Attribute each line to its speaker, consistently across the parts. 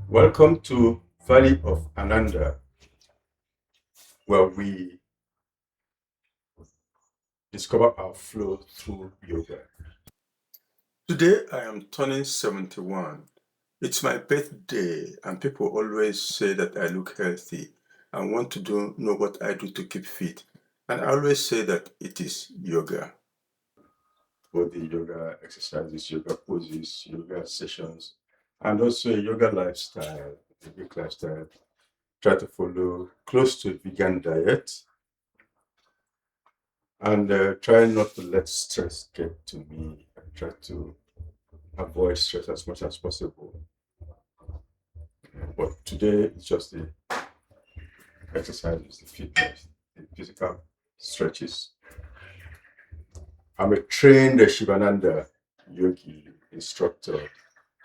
Speaker 1: Welcome to Valley of Ananda, where we discover our flow through yoga. Today I am turning 71. It's my birthday, and people always say that I look healthy and want to know what I do to keep fit. And I always say that it is yoga. Both the yoga exercises, yoga poses, yoga sessions, and also a yoga lifestyle, a big lifestyle. Try to follow close to a vegan diet and try not to let stress get to me. I try to avoid stress as much as possible. But today it's just the exercises, the fitness, the physical stretches. I'm a trained Shivananda yogi instructor,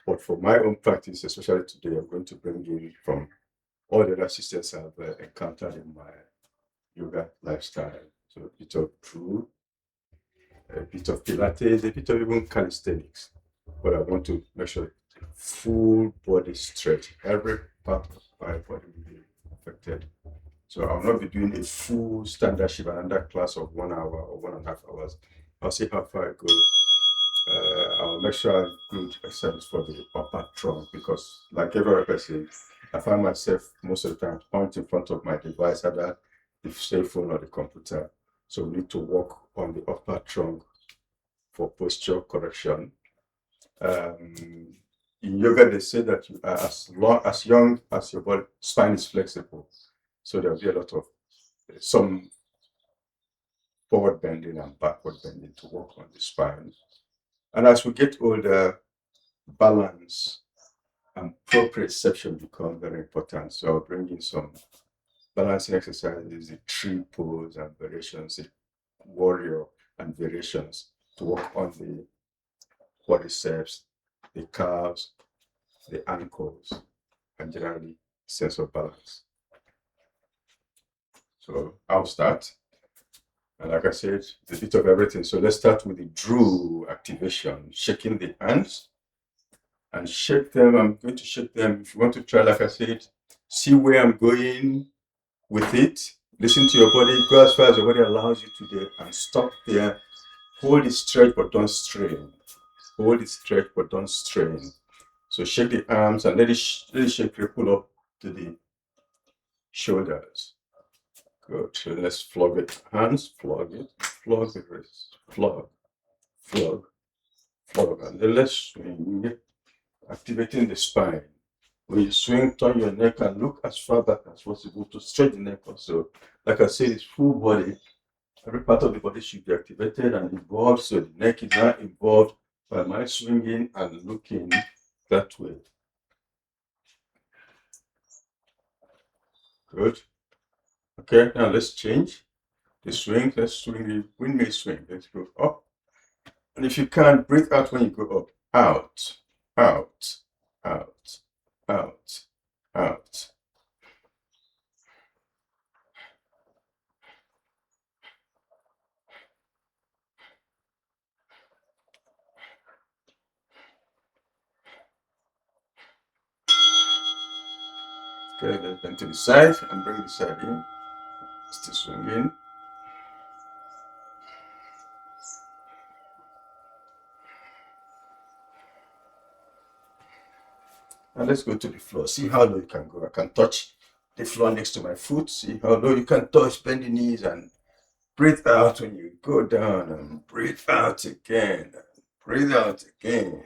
Speaker 1: but for my own practice, especially today, I'm going to bring in from all the other systems I've encountered in my yoga lifestyle. So a bit of Drew, a bit of Pilates, a bit of even calisthenics. But I want to make sure full body stretch. Every part of my body will be affected. So I'll not be doing a full standard Shivananda class of 1 hour or 1.5 hours. I'll see how far I go. I'll make sure I include exercises for the upper trunk because, like every other person, I find myself most of the time point in front of my device, either the cell phone or the computer. So we need to work on the upper trunk for posture correction. In yoga, they say that you are as young as your body spine is flexible. So there'll be a lot of some forward bending and backward bending to work on the spine. And as we get older, balance and proprioception become very important. So I'll bring in some balancing exercises, the tree pose and variations, the warrior and variations to work on the quadriceps, the calves, the ankles, and generally sense of balance. So I'll start. And like I said, a bit of everything. So let's start with the Drew activation, shaking the hands and shake them. I'm going to shake them. If you want to try, like I said, see where I'm going with it. Listen to your body, go as far as your body allows you to do, and stop there. Hold it stretch, but don't strain. Hold it stretch, but don't strain. So shake the arms and let it shake, ripple up to the shoulders. Good. So let's flog it. Hands, flog it, flog the wrist, flog, flog, flog. And then let's swing, activating the spine. When you swing, turn your neck and look as far back as possible to stretch the neck also. Like I said, it's full body. Every part of the body should be activated and involved. So the neck is not involved by my swinging and looking that way. Good. Okay, now let's change the swing. Let's swing the windmill swing. Let's go up. And if you can, breathe out when you go up. Out, out, out, out, out. Okay, let's bend to the side and bring the side in. Still swinging. And let's go to the floor. See how low you can go. I can touch the floor next to my foot. See how low you can touch. Bend the knees and breathe out when you go down and breathe out again. Breathe out again.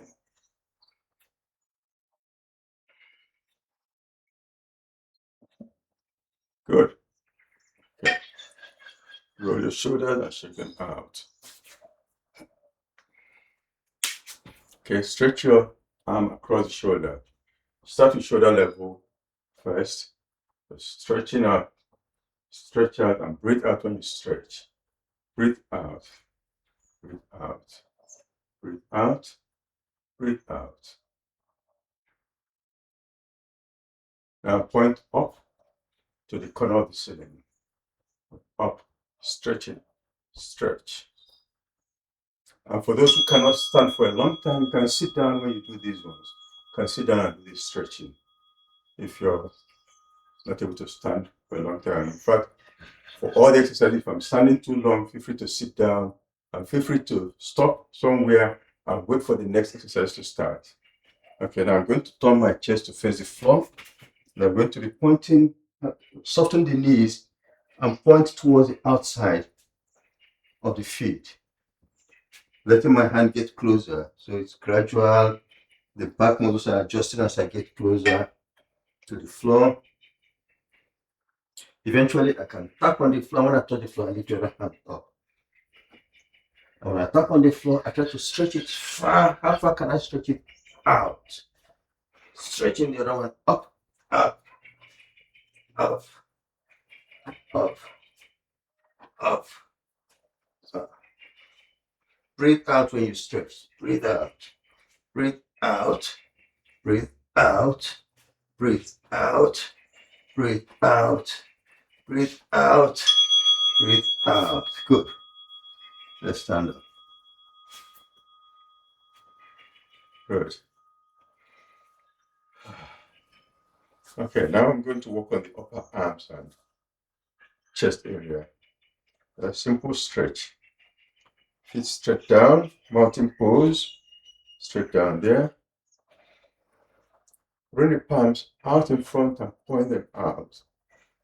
Speaker 1: Good. Okay. Roll your shoulders and shake them out. Okay, stretch your arm across the shoulder. Start with shoulder level first. So stretching out, stretch out and breathe out when you stretch. Breathe out, breathe out, breathe out, breathe out. Now point up to the corner of the ceiling. Up, stretching, stretch. And for those who cannot stand for a long time, you can sit down when you do these ones. You can sit down and do this stretching. if you're not able to stand for a long time. In fact, for all the exercises, if I'm standing too long, feel free to sit down and feel free to stop somewhere and wait for the next exercise to start. Okay, now I'm going to turn my chest to face the floor. And I'm going to be pointing, soften the knees and point towards the outside of the feet. Letting my hand get closer. So it's gradual. The back muscles are adjusting as I get closer to the floor. Eventually, I can tap on the floor. When I touch the floor, I lift your right hand up. And when I tap on the floor, I try to stretch it far. How far can I stretch it out? Stretching the other one up, up, up, up, up. So, breathe out when you stretch. Breathe out. Breathe out. Breathe out. Breathe out. Breathe out. Breathe out. Breathe out. Good. Let's stand up. Good. Okay, now I'm going to work on the upper arms and chest area. A simple stretch. Feet straight down, mountain pose, straight down there. Bring the palms out in front and point them out.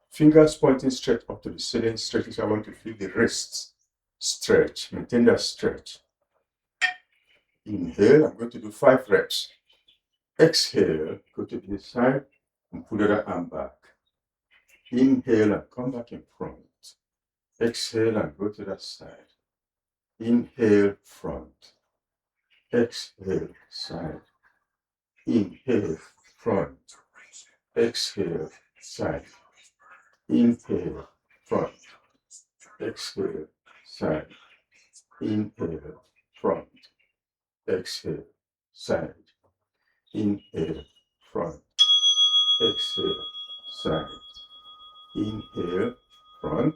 Speaker 1: Fingers pointing straight up to the ceiling, stretching. So I want to feel the wrists stretch. Maintain that stretch. Inhale, I'm going to do 5 reps. Exhale, go to the side and pull the other arm back. Inhale and come back in front. Exhale and go to that side. Inhale, front. Exhale, side. Inhale, front. Exhale, side. Inhale, front. Exhale, side. Inhale, front. Exhale, side. Inhale, front. Exhale, side. Inhale, front.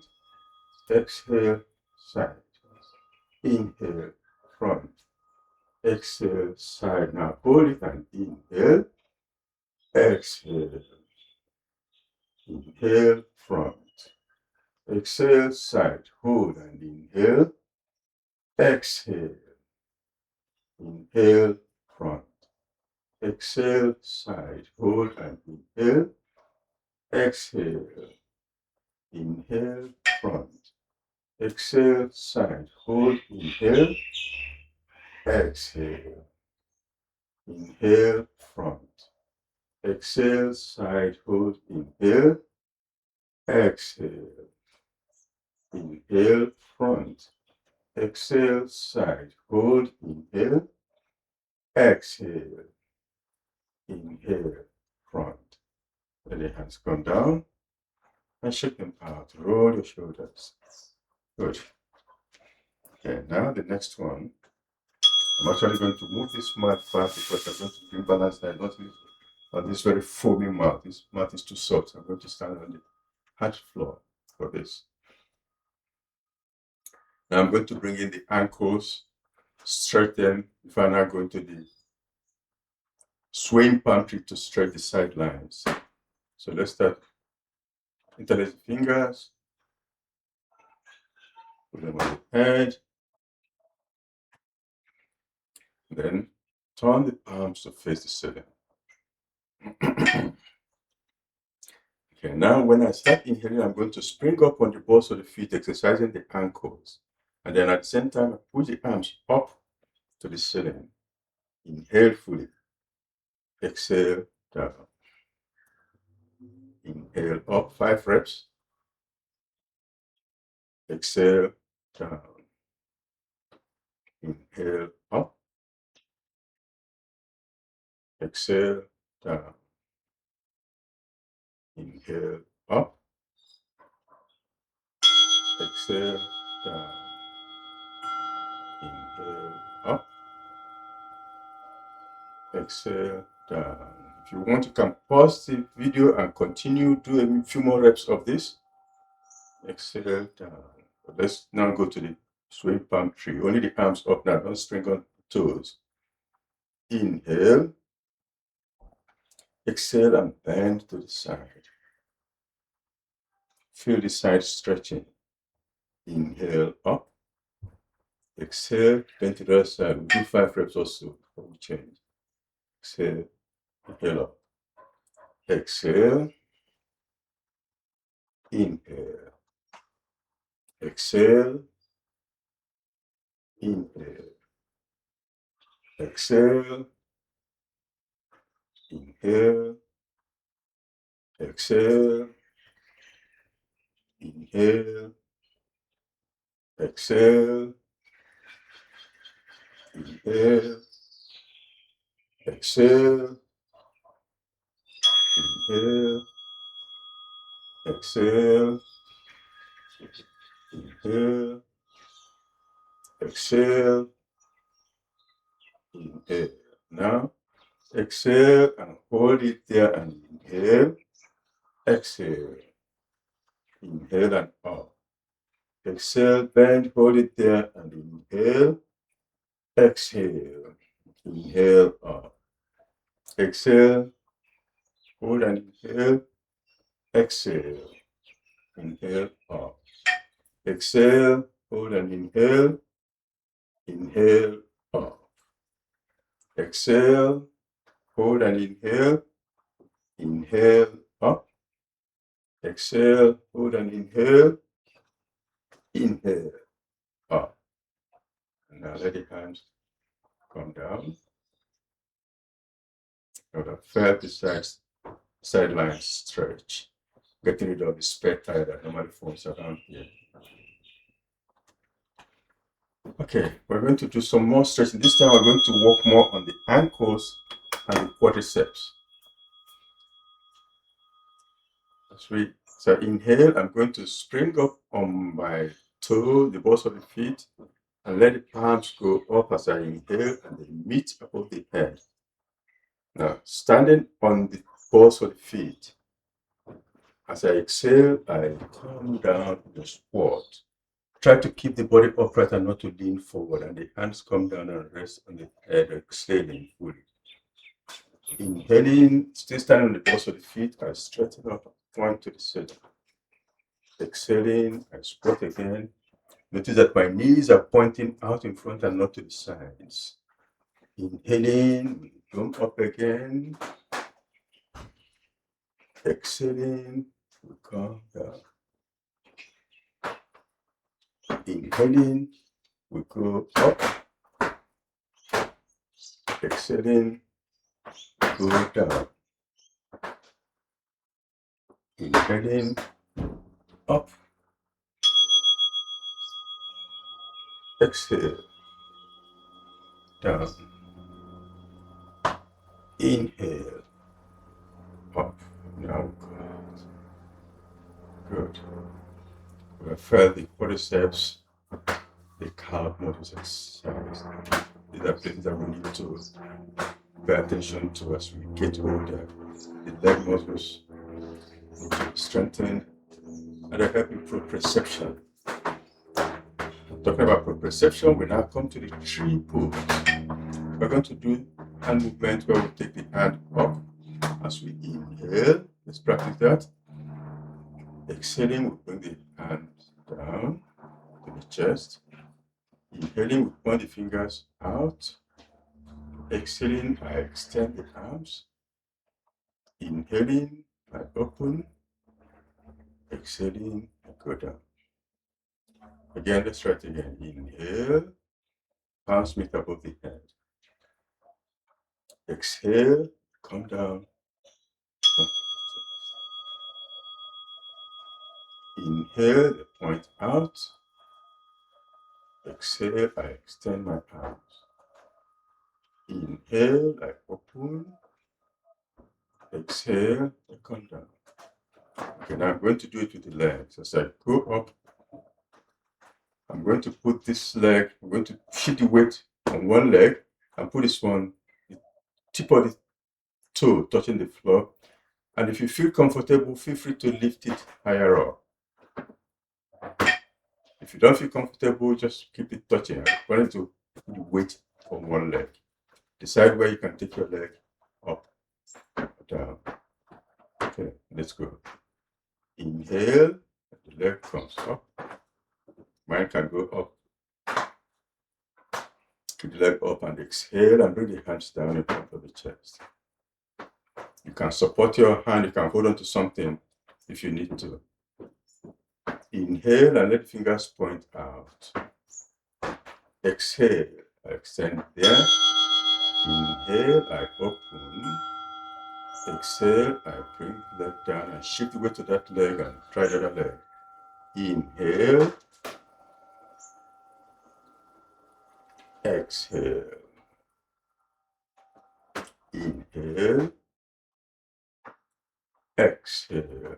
Speaker 1: Exhale, side. Inhale, front. Exhale, side. Now hold it and inhale. Exhale. Inhale, front. Exhale, side. Hold and inhale. Exhale. Inhale, front. Exhale, side. Hold and inhale. Exhale. Inhale, front. Exhale, side. Hold, inhale. Exhale. Inhale, front. Exhale, side. Hold, inhale. Exhale. Inhale, front. Exhale, side. Hold, inhale. Exhale. Inhale, front. Let the hands come down and shake them out. Roll your shoulders. Good. Okay, now the next one. I'm actually going to move this mat back because I'm going to bring balance there. Not on this very foamy mat. This mat is too soft. I'm going to stand on the hard floor for this. Now I'm going to bring in the ankles, stretch them. If I now go into the swaying palm tree to stretch the sidelines. So let's start. Interlace the fingers. Put them on the head. Then turn the palms to face the ceiling. Okay, now when I start inhaling, I'm going to spring up on the balls of the feet, exercising the ankles. And then at the same time, I push the arms up to the ceiling. Inhale fully. Exhale down. Inhale up, 5 reps. Exhale down. Inhale up. Exhale down. Inhale up. Exhale down. Inhale up. Exhale down. If you want, you can pause the video and continue, do a few more reps of this. Exhale down. Let's now go to the swing palm tree. Only the arms up now, don't string on toes. Inhale. Exhale and bend to the side. Feel the side stretching. Inhale up. Exhale, bend to the other side. We'll do 5 reps or so before we change. Exhale, inhale up. Exhale, inhale. Exhale, inhale. Exhale, inhale. Exhale, inhale. Exhale, inhale. Exhale, inhale. Exhale, inhale. Exhale, inhale. Now, exhale and hold it there and inhale. Exhale. Inhale and up. Exhale, bend, hold it there and inhale. Exhale. Inhale up. Exhale, hold and inhale. Exhale. Inhale up. Exhale, hold and inhale. Inhale up. Exhale, hold and inhale. Inhale up. Exhale, hold and inhale. Inhale up. And now let the hands come down. Now the felt sideline stretch. Getting rid of the spare tire that normally forms around here. Okay, we're going to do some more stretching. This time we're going to work more on the ankles and the quadriceps. So inhale, I'm going to spring up on my toe, the balls of the feet, and let the palms go up as I inhale and they meet above the head. Now, standing on the balls of the feet, as I exhale, I come down in a squat. Try to keep the body upright and not to lean forward, and the hands come down and rest on the head, exhaling fully. Inhaling, still standing on the balls of the feet, I straighten up, point to the center. Exhaling, I squat again. Notice that my knees are pointing out in front and not to the sides. Inhaling, come up again. Exhaling, we come down. Inhaling, we go up. Exhaling, go down. Inhaling, up. Exhale, down. Inhale, up. Now good. We have felt the quadriceps, the calf muscles exercise. These are things that we need to pay attention to as we get older. The leg muscles need to be strengthened and they help improve perception. Talking about proprioception, we now come to the tree pose. We're going to do hand movement where we take the hand up as we inhale. Let's practice that. Exhaling, we bring the hand down to the chest. Inhaling, we point the fingers out. Exhaling, I extend the arms. Inhaling, I open. Exhaling, I go down. Again, let's try it again. Inhale, palms meet above the head. Exhale, come down. Inhale, I point out. Exhale, I extend my arms. Inhale, I open. Exhale, I come down. Okay, now I'm going to do it with the legs. As I go up, I'm going to put this leg, I'm going to shift the weight on one leg and put this one, the tip of the toe touching the floor. And if you feel comfortable, feel free to lift it higher up. If you don't feel comfortable, just keep it touching. I'm going to put the weight on one leg. Decide where you can take your leg up. down. Okay, let's go. Inhale, the leg comes up. Mine can go up. Keep the leg up and exhale and bring the hands down in front of the chest. You can support your hand, you can hold on to something if you need to. Inhale and let the fingers point out. Exhale, I extend there. Inhale, I open. Exhale, I bring the leg down and shift the weight to that leg and try the other leg. Inhale. Exhale. Inhale. Exhale.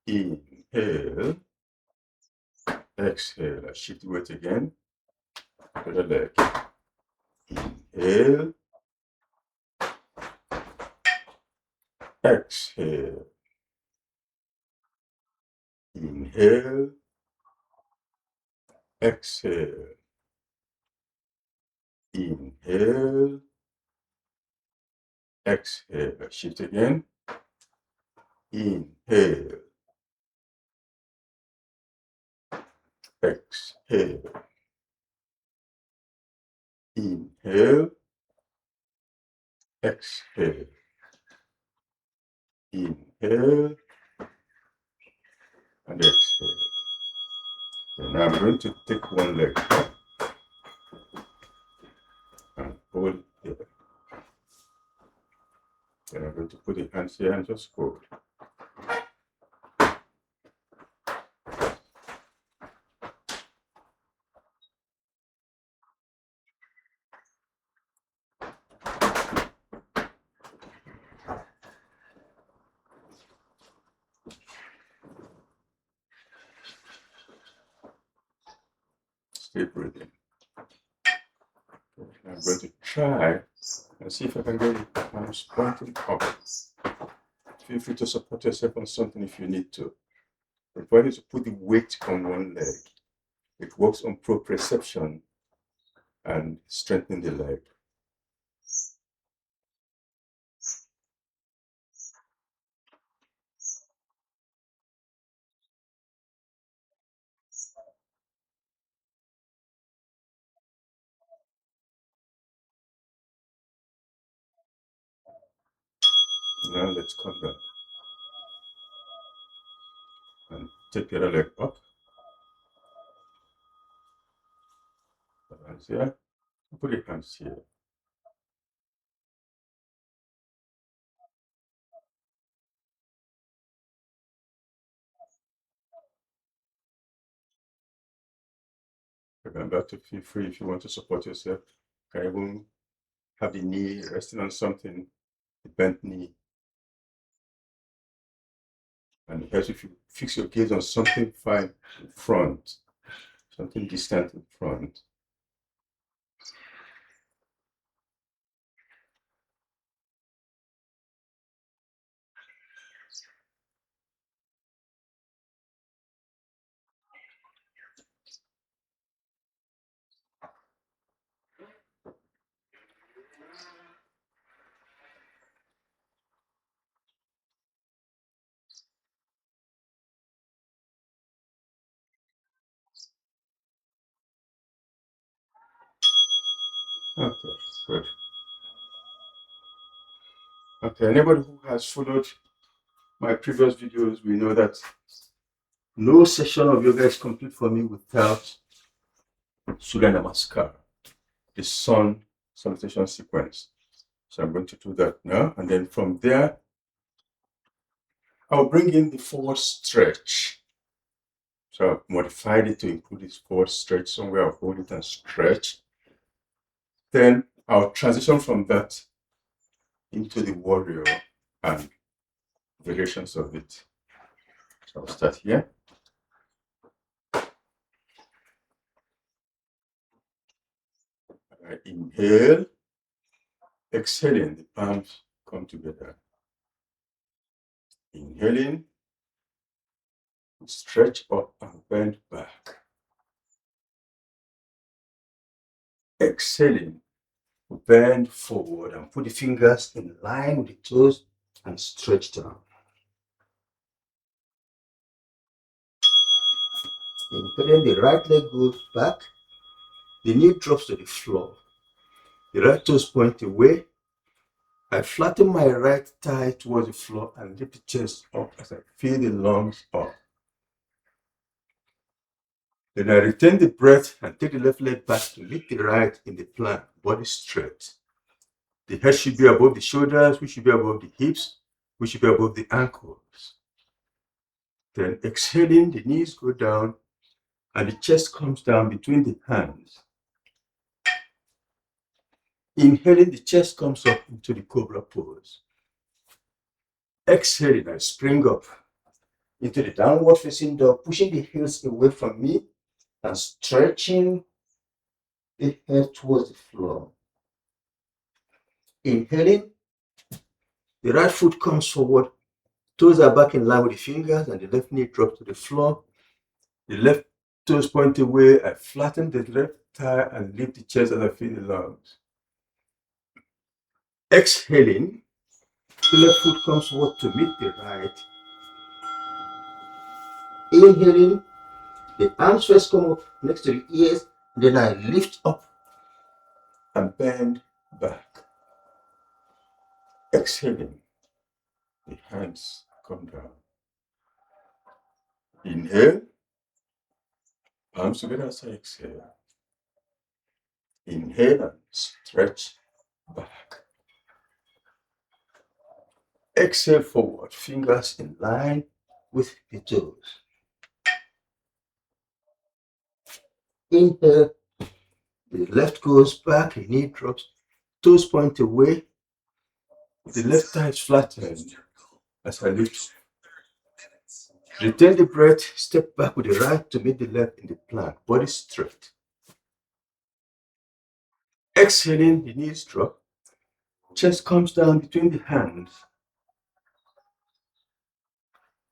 Speaker 1: Inhale. Exhale. I shift the weight again to the leg. Inhale. Exhale. Inhale. Exhale. Inhale. Exhale. Shift again. Inhale. Exhale. Inhale. Exhale. Inhale. And exhale. And now I'm going to take one leg up and hold it here. Then I'm going to put the hands here and just hold. Stay breathing. I'm going to try and see if I can get the arms pointing up. Feel free to support yourself on something if you need to. But when you to put the weight on one leg, it works on proprioception and strengthening the leg. Now let's come back and take the other leg up. Hands here. Put the hands here. Remember to feel free if you want to support yourself. You can even have the knee resting on something, the bent knee. And it helps if you fix your gaze on something fine in front, something distant in front. Okay, good. Okay, anybody who has followed my previous videos, we know that no session of yoga is complete for me without Surya Namaskar, the sun salutation sequence. So I'm going to do that now, and then from there, I'll bring in the forward stretch. So I've modified it to include this forward stretch somewhere. I'll hold it and stretch. Then I'll transition from that into the warrior and variations of it. So I'll start here. I inhale, exhaling, the palms come together. Inhaling, stretch up and bend back. Exhaling, Bend forward and put the fingers in line with the toes and stretch down. Then the right leg goes back, the knee drops to the floor. The right toes point away. I flatten my right thigh towards the floor and lift the chest up as I feel the lungs up. Then I retain the breath and take the left leg back to meet the right in the plank, body straight. The head should be above the shoulders, which should be above the hips, which should be above the ankles. Then exhaling, the knees go down and the chest comes down between the hands. Inhaling, the chest comes up into the cobra pose. Exhaling, I spring up into the downward facing dog, pushing the heels away from me and stretching the head towards the floor. Inhaling, the right foot comes forward, toes are back in line with the fingers, and the left knee drops to the floor. The left toes point away. I flatten the left thigh and lift the chest as I feel the lungs. Exhaling, the left foot comes forward to meet the right. Inhaling, the arms first come up next to the ears, then I lift up and bend back. Exhaling, the hands come down. Inhale, palms together as I exhale. Inhale and stretch back. Exhale forward, fingers in line with the toes. Inhale, the left goes back, the knee drops, toes point away, the left thigh is flattened as I lift. Retain the breath, step back with the right to meet the left in the plank, body straight. Exhaling, the knees drop, chest comes down between the hands.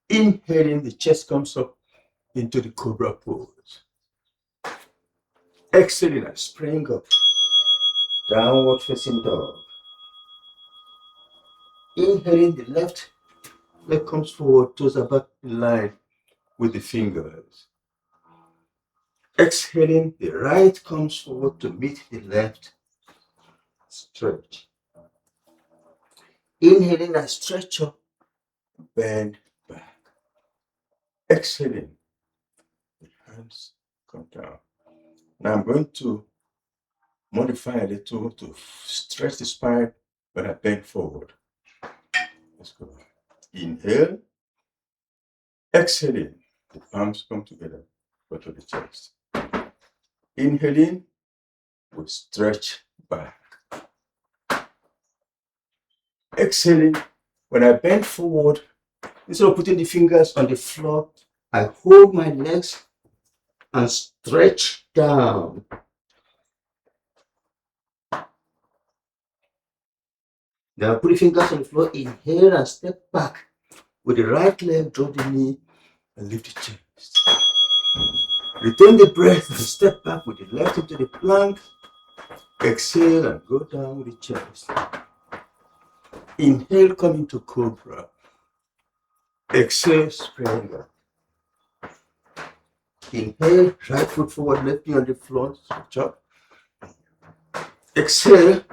Speaker 1: Inhaling, the chest comes up into the cobra pose. Exhaling, I spring up, downward facing dog. Inhaling, the left leg comes forward, toes are back in line with the fingers. Exhaling, the right comes forward to meet the left. Stretch. Inhaling, I stretch up, bend back. Exhaling, the hands come down. Now I'm going to modify a little to stretch the spine when I bend forward. Let's go. Inhale. Exhaling, the palms come together, go to the chest. Inhaling, we stretch back. Exhaling, when I bend forward, instead of putting the fingers on the floor, I hold my legs and stretch down. Then I put the fingers on the floor, inhale and step back. With the right leg, drop the knee and lift the chest. Retain the breath and step back with the left into the plank. Exhale and go down with the chest. Inhale, come into cobra. Exhale, spring up. Inhale, right foot forward, left knee on the floor, stretch up. Exhale,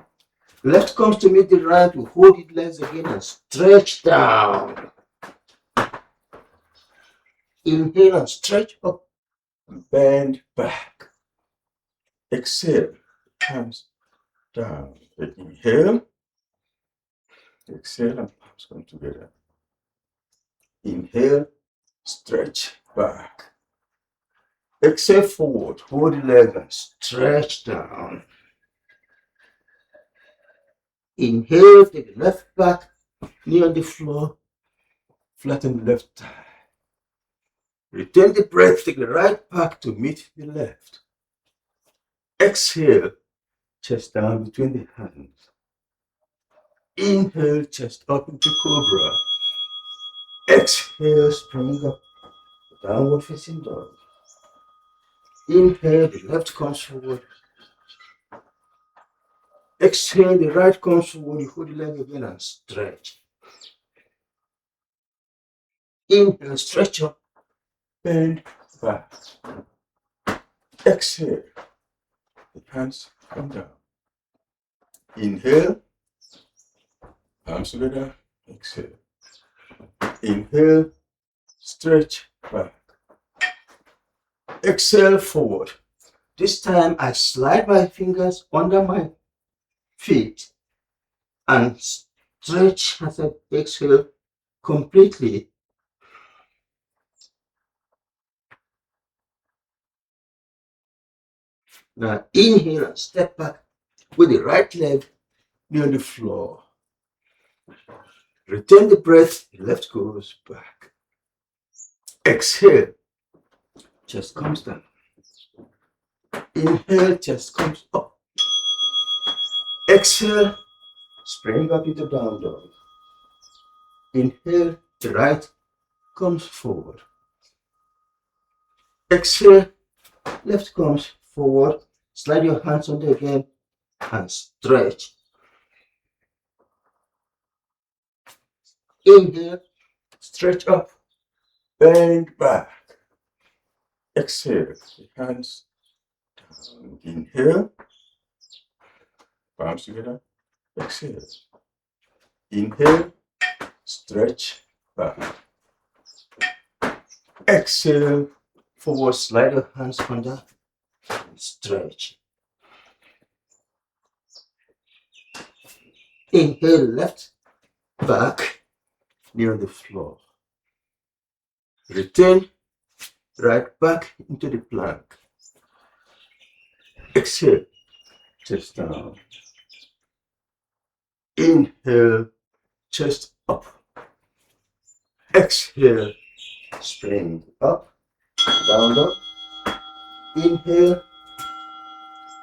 Speaker 1: left comes to meet the right, we hold it legs again and stretch down. Inhale and stretch up, bend back. Exhale, hands down. Inhale, exhale and palms come together. Inhale, stretch back. Exhale forward, hold the leg and stretch down. Inhale, take the left back, knee on the floor, flatten the left thigh. Retain the breath, take the right back to meet the left. Exhale, chest down between the hands. Inhale, chest up into cobra. Exhale, spring up, downward facing dog. Inhale, the left comes forward.
Speaker 2: Exhale, the right comes forward, you hold the leg again and stretch. Inhale, stretch up, bend back. Exhale, the hands come down. Inhale, palms together, exhale. Inhale, stretch back. Exhale, forward. This time I slide my fingers under my feet and stretch as I exhale completely. Now inhale and step back with the right leg near the floor. Retain the breath, the left goes back. Exhale, chest comes down. Inhale, chest comes up. Exhale, spring up into down dog. Inhale, the right comes forward. Exhale, left comes forward. Slide your hands under again and stretch. Inhale, stretch up, bend back. Exhale, the hands down. Inhale, palms together. Exhale. Inhale, stretch back. Exhale, forward, slide your hands under and stretch. Inhale, left, back, near the floor. Return, right back into the plank. Exhale, chest down. Inhale, chest up. Exhale, spring up, down dog. Inhale,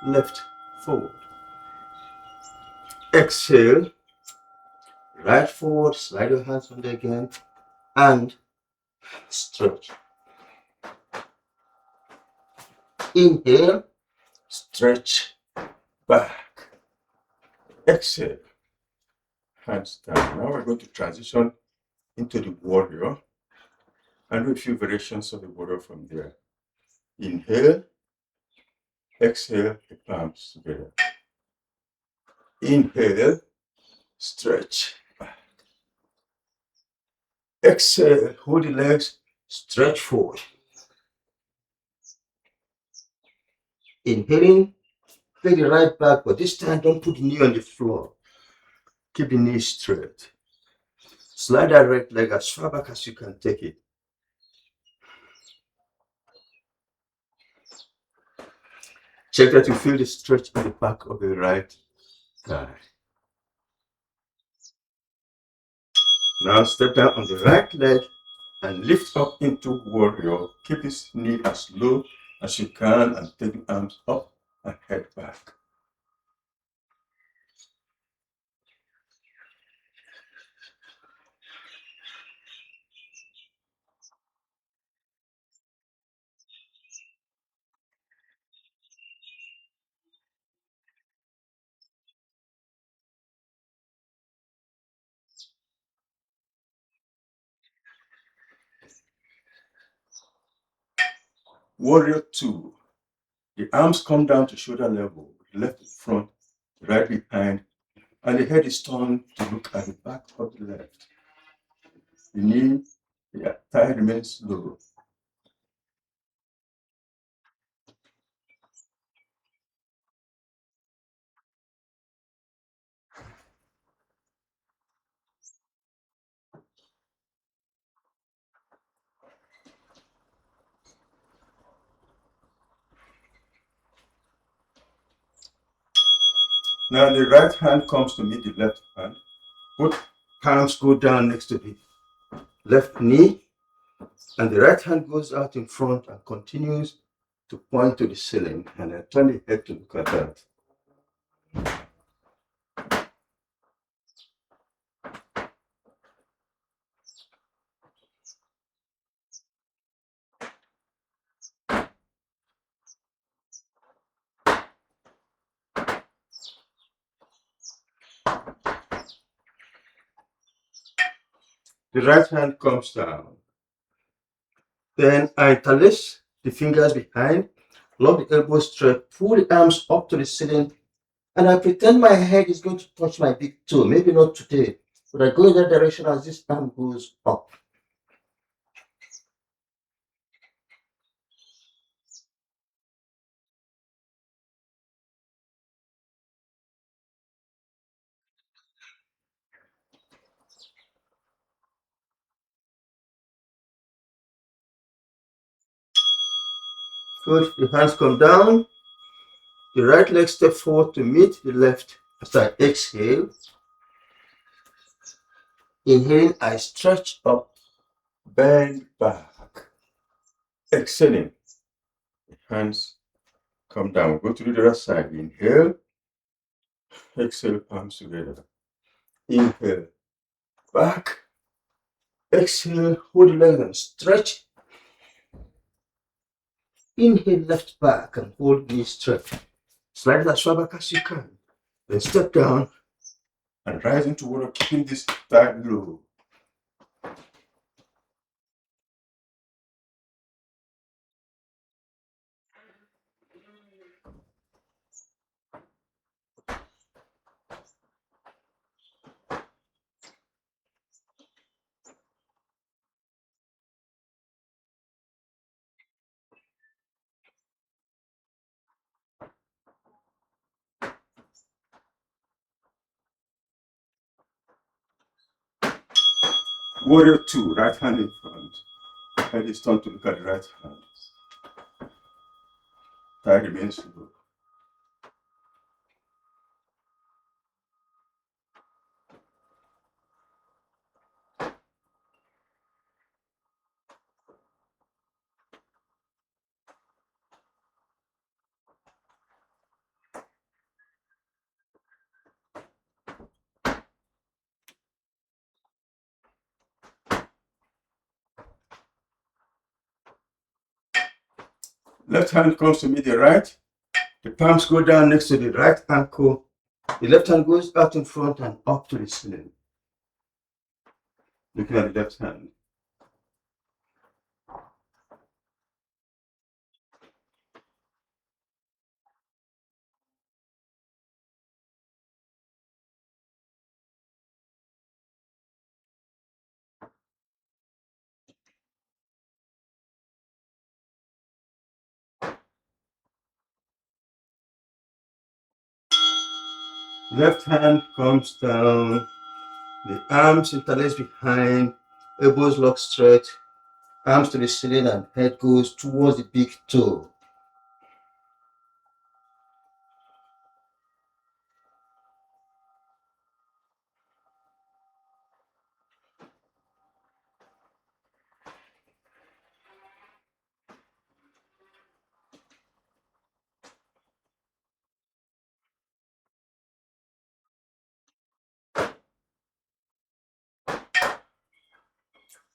Speaker 2: left forward. Exhale, right forward, slide your hands under again, and stretch. Inhale, stretch back. Exhale, hands down. Now we're going to transition into the warrior and do a few variations of the warrior from there. Inhale, exhale, the palms together. Inhale, stretch back. Exhale, hold the legs, stretch forward. Inhaling, take the right back, but this time don't put the knee on the floor. Keep the knee straight. Slide that right leg as far back as you can take it. Check that you feel the stretch in the back of the right thigh. Now step down on the right leg and lift up into warrior. Keep this knee as low as you can and take the arms up and head back. Warrior 2. The arms come down to shoulder level, left in front, right behind, and the head is turned to look at the back of the left. The knee, the thigh remains low. Now the right hand comes to meet the left hand. Both hands go down next to the left knee, and the right hand goes out in front and continues to point to the ceiling. And I turn the head to look at that. the right hand comes down. Then I interlace the fingers behind, lock the elbows straight, pull the arms up to the ceiling, and I pretend my head is going to touch my big toe. Maybe not today, but I go in that direction as this arm goes up. Good. The hands come down. The right leg step forward to meet the left. As I exhale, inhaling, I stretch up, bend back. Exhaling, the hands come down. Go to the other side. Inhale, exhale, palms together. Inhale, back. Exhale, hold the leg and stretch. Inhale, left back and hold knee straight. Slide it as far back as you can. Then step down and rise into water, keeping this thigh low. Warrior 2, right hand in front. Head is turned to look at the right hand. Thigh remains low. Left hand comes to meet the right. The palms go down next to the right ankle. The left hand goes out in front and up to the ceiling. Looking at the left hand. Left hand comes down. The arms interlace behind. Elbows lock straight. Arms to the ceiling and head goes towards the big toe.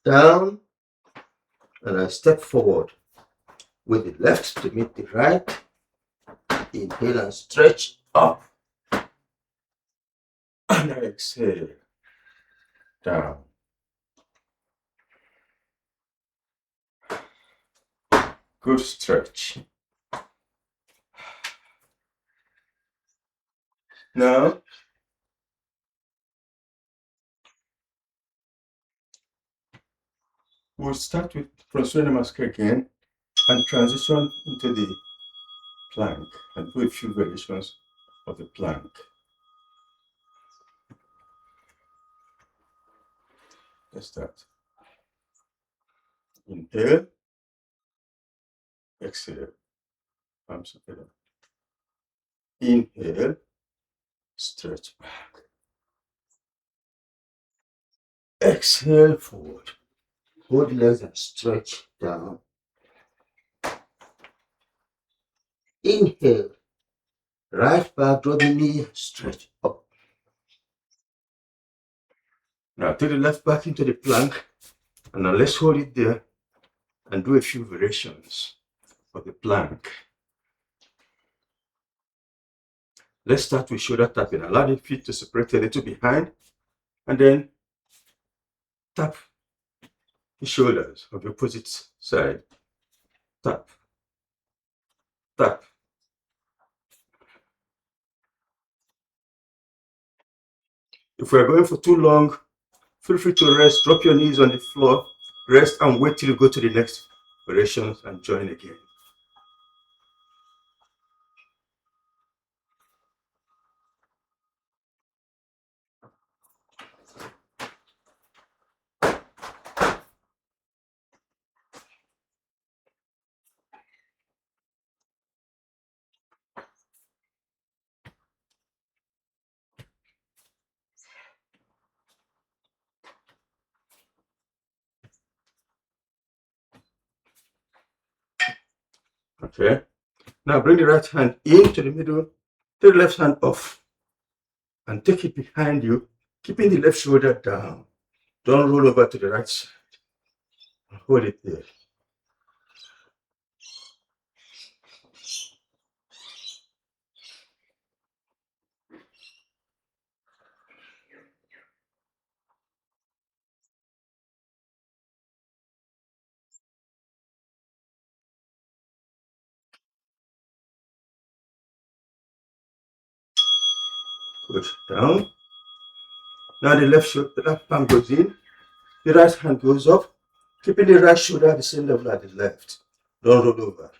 Speaker 2: Down, and I step forward with the left to meet the right. Inhale and stretch up. And I exhale. Down. Good stretch. Now, we'll start with Professor Namaskar again and transition into the plank and do a few variations of the plank. Let's start. Inhale, exhale, palms together. Inhale, stretch back. Exhale, forward. Hold the legs and stretch down. Inhale, right back, draw the knee, stretch up. Now take the left back into the plank, and now let's hold it there and do a few variations of the plank. Let's start with shoulder tapping. Allow the feet to separate a little behind, and then tap the shoulders of the opposite side. Tap, tap. If we're going for too long, feel free to rest, drop your knees on the floor, rest and wait till you go to the next variations and join again. Okay. Now bring the right hand into the middle, take the left hand off, and take it behind you, keeping the left shoulder down. Don't roll over to the right side. Hold it there. Good. Down. Now the left palm goes in, the right hand goes up, keeping the right shoulder at the same level as the left. Don't roll over.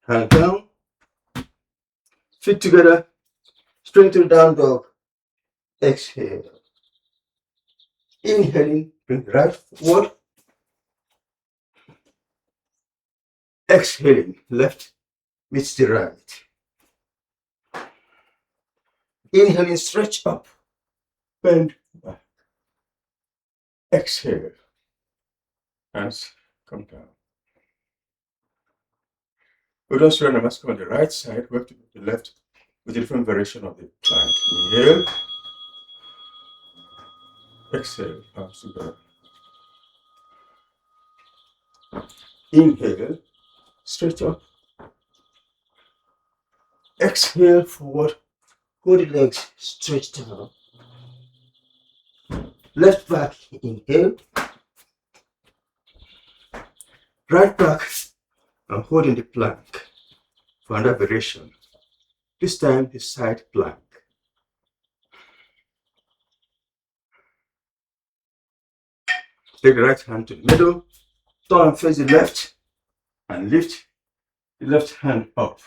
Speaker 2: Hand down, feet together, straight to the down dog. Exhale. Inhaling, bring the right forward. Exhaling, left meets the right. Inhaling, stretch up, bend back. Exhale. Hands come down. We don't surrender Namaskar on the right side, work to the left with a different variation of the plank. Inhale. Exhale, palms together. Inhale, stretch up. Exhale, forward. Hold the legs stretched out. Left back, inhale. Right back, and holding the plank for another variation. This time, the side plank. Take the right hand to the middle, turn and face the left, and lift the left hand up.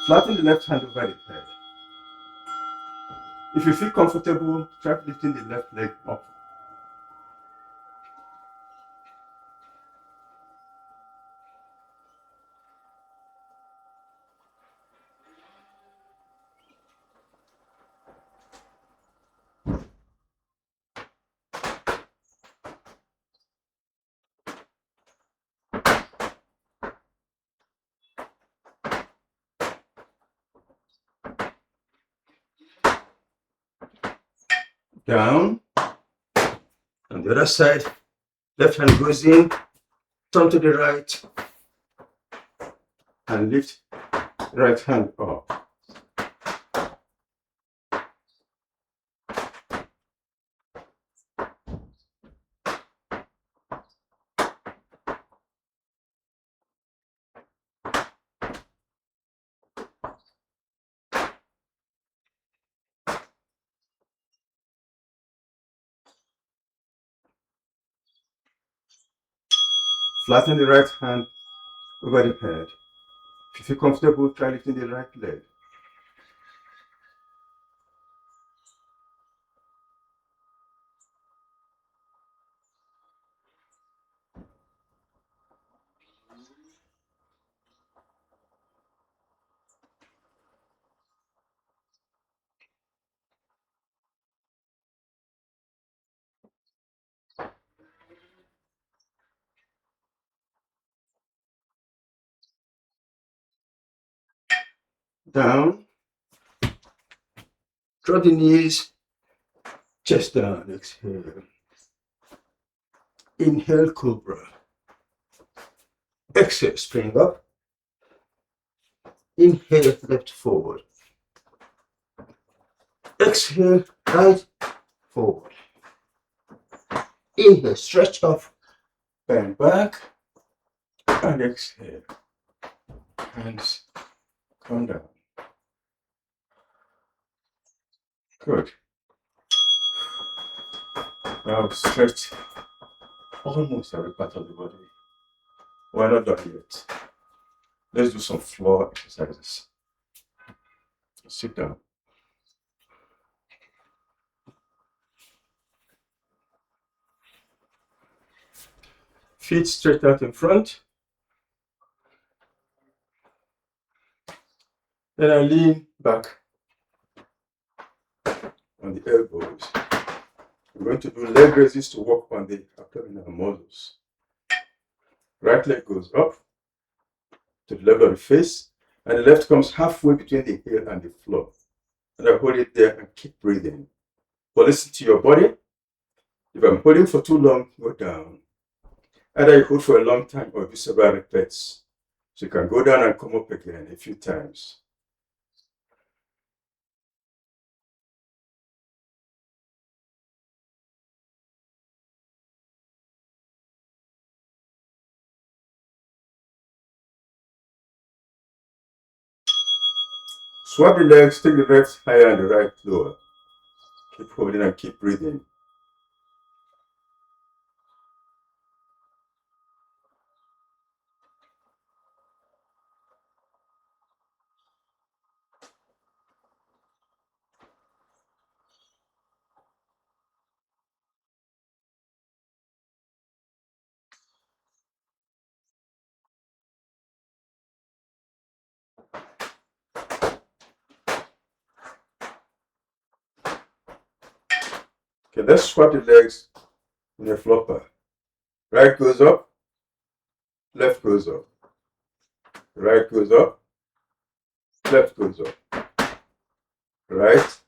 Speaker 2: Flatten the left hand over the head. If you feel comfortable, try lifting the left leg up. Down. On the other side, left hand goes in, turn to the right, and lift the right hand up. Flatten the right hand over the head. If you feel comfortable, try lifting the right leg. down, drop the knees, chest down, exhale. Inhale, cobra. Exhale, spring up. Inhale, left forward. Exhale, right forward. Inhale, stretch up, bend back, and exhale. Hands come down. Good. Now stretch almost every part of the body. We're not done yet. Let's do some floor exercises. Sit down. Feet straight out in front. Then I lean back on the elbows. We're going to do leg raises to work on the abdominal muscles. Right leg goes up to the level of the face, and the left comes halfway between the heel and the floor. And I hold it there and keep breathing. But listen to your body. If I'm holding for too long, go down. Either you hold for a long time or do several repeats. So you can go down and come up again a few times. Swap the legs, take the left higher and the right lower. Keep holding and keep breathing. Okay, let's swap the legs in a flopper. Right goes up, left goes up. Right goes up, left goes up. Right,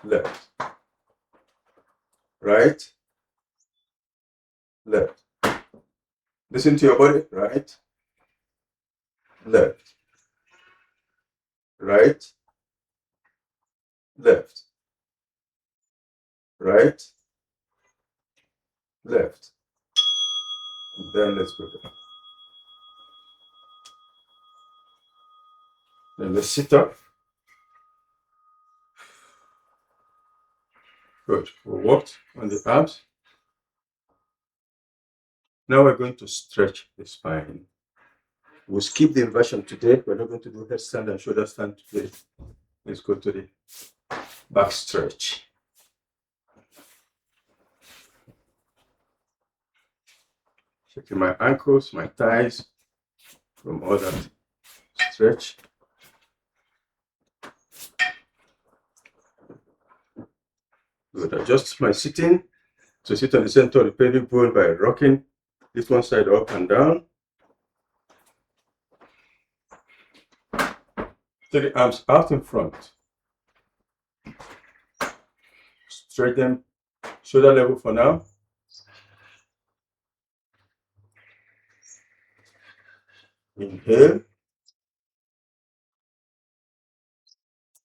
Speaker 2: left. Right, left. Listen to your body. Right, left. Right, left. Right, left. And then let's go down. Then let's sit up. Good. We worked on the arms. Now we're going to stretch the spine. We'll skip the inversion today. We're not going to do headstand and shoulder stand today. Let's go to the back stretch. Checking my ankles, my thighs from all that stretch. Good. Adjust my sitting to sit on the center of the pelvic bone by rocking this one side up and down. Take the arms out in front. Straight them shoulder level for now. Inhale.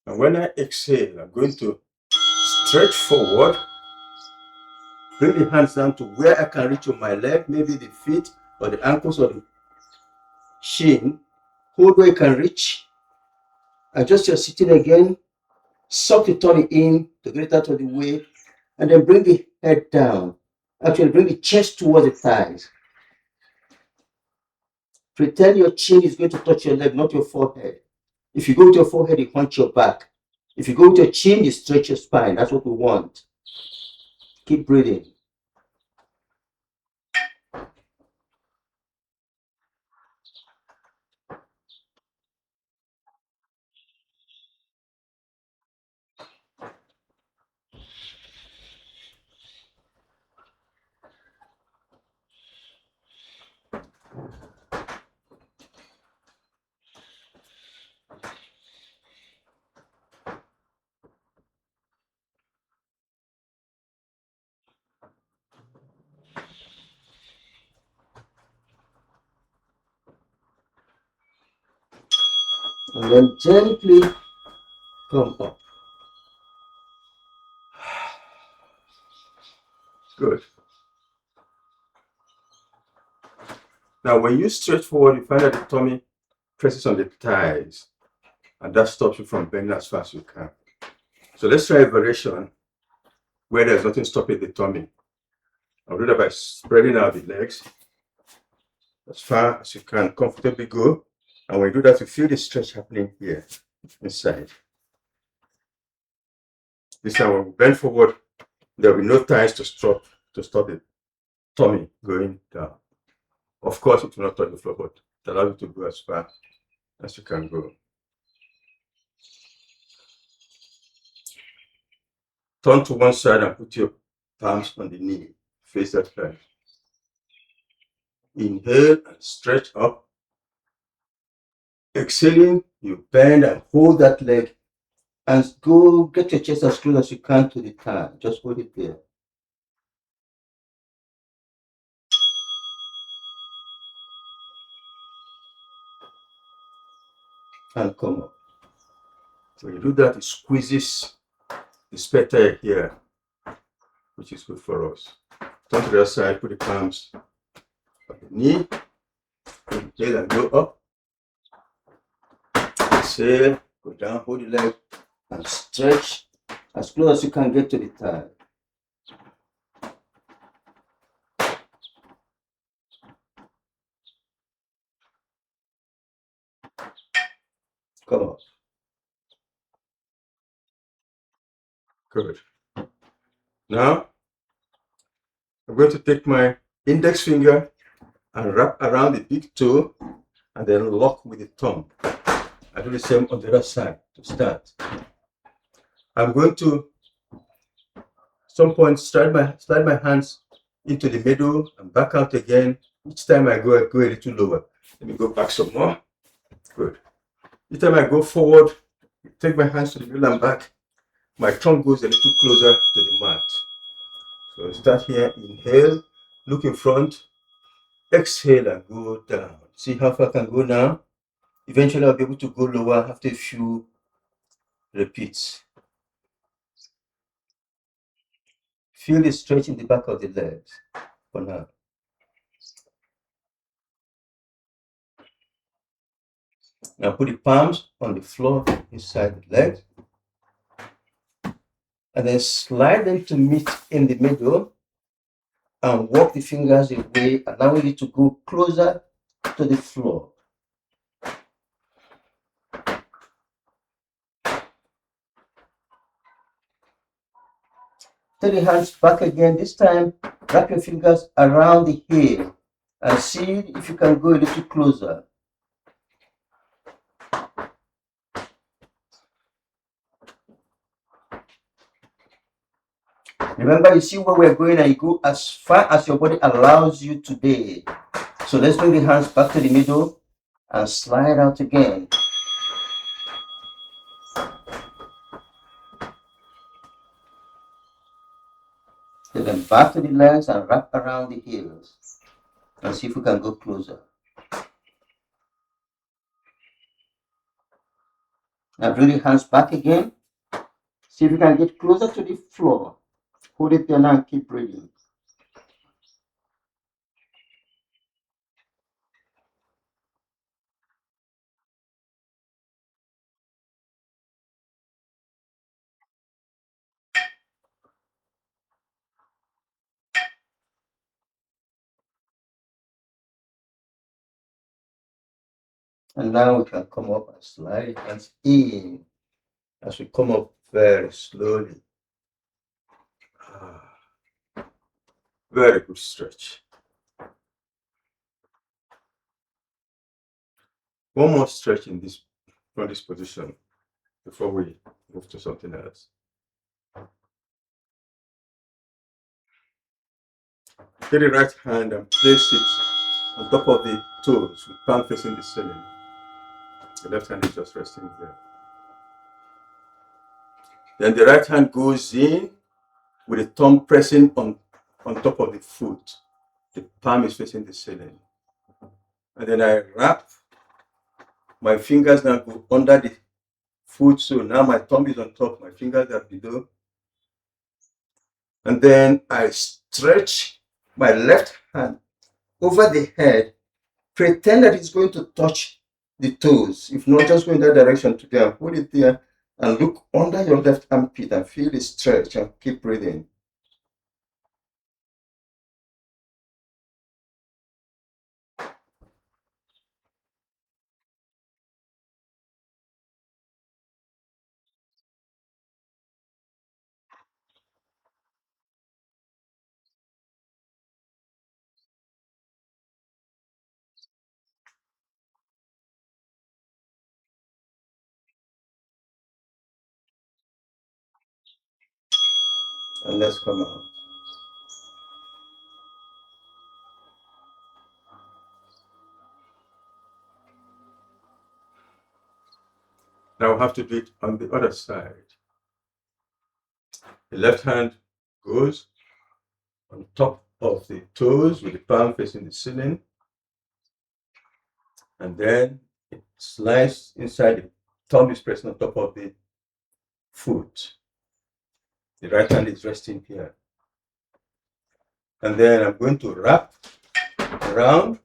Speaker 2: And when I exhale, I'm going to stretch forward. Bring the hands down to where I can reach on my leg, maybe the feet or the ankles or the shin. Hold where you can reach. Adjust your sitting again. Suck the tummy in to get it out of the way. And then bring the head down. Actually, bring the chest towards the thighs. Pretend your chin is going to touch your leg, not your forehead. If you go with your forehead, you hunch your back. If you go with your chin, you stretch your spine. That's what we want. Keep breathing. And then gently come up. Good. Now, when you stretch forward, you find that the tummy presses on the thighs, and that stops you from bending as fast as you can. So let's try a variation where there's nothing stopping the tummy. I'll do that by spreading out the legs as far as you can comfortably go. And when you do that, you feel the stretch happening here inside. This time when we bend forward, there will be no thighs to stop the tummy going down. Of course, it will not touch the floor, but it allows you to go as far as you can go. Turn to one side and put your palms on the knee. Face that side. Inhale and stretch up. Exhaling, you bend and hold that leg and go get your chest as close as you can to the thigh. Just hold it there. And come up. When you do that, it squeezes the sphincter here, which is good for us. Turn to the other side, put the palms on the knee. Inhale and go up. Exhale, go down, hold the leg and stretch as close as you can get to the thigh. Come up. Good. Now, I'm going to take my index finger and wrap around the big toe and then lock with the thumb. I do the same on the other side to start. I'm going to, at some point, slide my hands into the middle and back out again. Each time I go a little lower. Let me go back some more. Good. Each time I go forward, take my hands to the middle and back. My tongue goes a little closer to the mat. So start here, inhale, look in front, exhale and go down. See how far I can go now? Eventually I'll be able to go lower after a few repeats. Feel the stretch in the back of the legs for now. Now put the palms on the floor inside the legs. And then slide them to meet in the middle and walk the fingers away, allowing you to go closer to the floor. Take the hands back again. This time, wrap your fingers around the heel and see if you can go a little closer. Remember, you see where we're going and you go as far as your body allows you today. So let's bring the hands back to the middle and slide out again. Take them back to the legs and wrap around the heels and see if we can go closer. Now bring the hands back again. See if you can get closer to the floor. Hold it there now and keep breathing. And now we can come up and slide hands in as we come up very slowly. Very good stretch. One more stretch in this position before we move to something else. Take the right hand and place it on top of the toes with palm facing the ceiling. The left hand is just resting there. Then the right hand goes in with the thumb pressing on top of the foot. The palm is facing the ceiling. And then I wrap My fingers now go under the foot. So now my thumb is on top, my fingers are below. And then I stretch my left hand over the head, pretend that it's going to touch the toes. If not, just go in that direction today and hold it there and look under your left armpit and feel the stretch and keep breathing. And let's come out.
Speaker 1: Now I have to do it on the other side. The left hand goes on top of the toes with the palm facing the ceiling. And then it slides inside, the thumb is pressing on top of the foot. The right hand is resting here. And then I'm going to wrap around,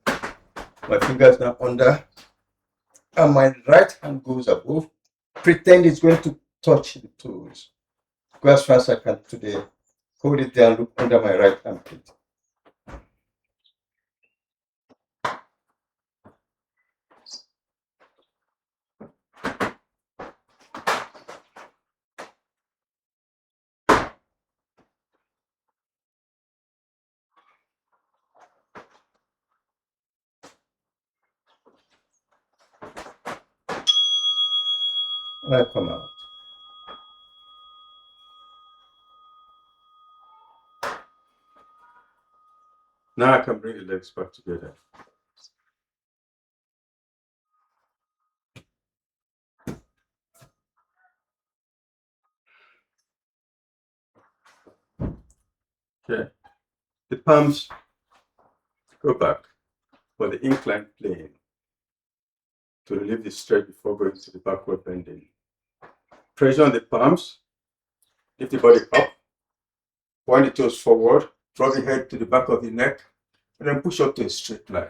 Speaker 1: my fingers now under, and my right hand goes above. Pretend it's going to touch the toes. Go as fast as I can today. Hold it there and look under my right armpit. And I come out. Now I can bring the legs back together. Okay. The palms go back for the inclined plane to relieve the stretch before going to the backward bending. Pressure on the palms, lift the body up, point the toes forward, draw the head to the back of the neck, and then push up to a straight line.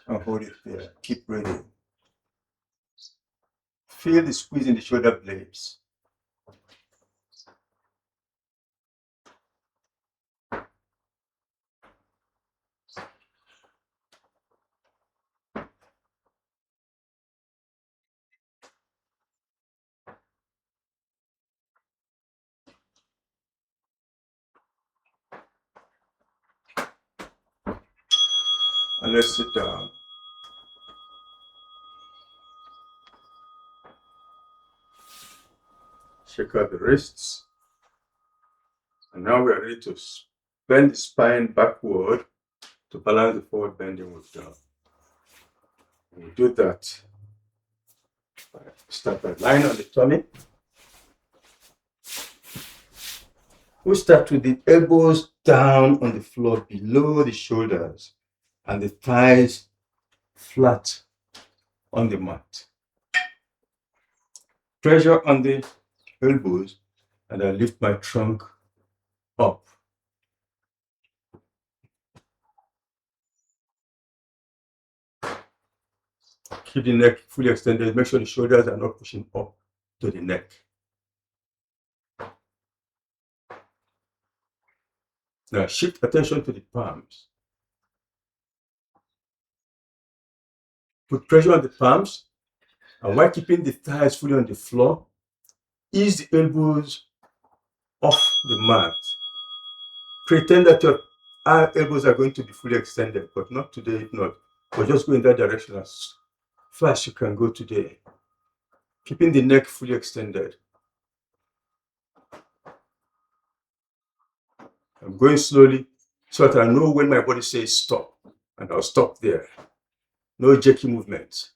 Speaker 1: And hold it there. Keep breathing. Feel the squeeze in the shoulder blades. And let's sit down. Shake out the wrists. And now we're ready to bend the spine backward to balance the forward bending we've done. We do that. Start by lying on the tummy. We start with the elbows down on the floor below the shoulders and the thighs flat on the mat. Pressure on the elbows, and I lift my trunk up. Keep the neck fully extended. Make sure the shoulders are not pushing up to the neck. Now shift attention to the palms. Put pressure on the palms, and while keeping the thighs fully on the floor, ease the elbows off the mat. Pretend that your elbows are going to be fully extended, but not today, if not. But just go in that direction as fast as you can go today. Keeping the neck fully extended. I'm going slowly so that I know when my body says stop, and I'll stop there. No jerky movements.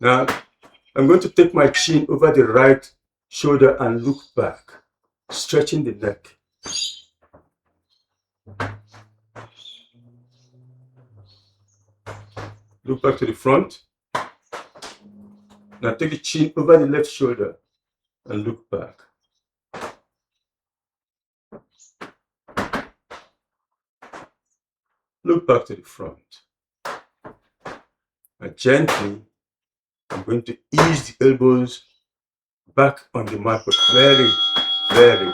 Speaker 1: Now, I'm going to take my chin over the right shoulder and look back, stretching the neck. Look back to the front. Now take the chin over the left shoulder and look back. Look back to the front. And gently, I'm going to ease the elbows back on the mat, but very, very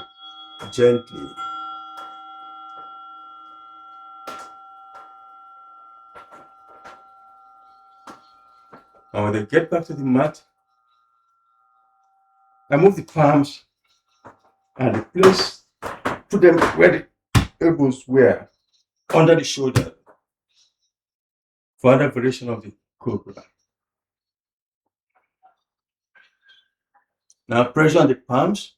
Speaker 1: gently. And when they get back to the mat, I move the palms and put them where the elbows were, under the shoulder, for another variation of the cobra. Now pressure on the palms,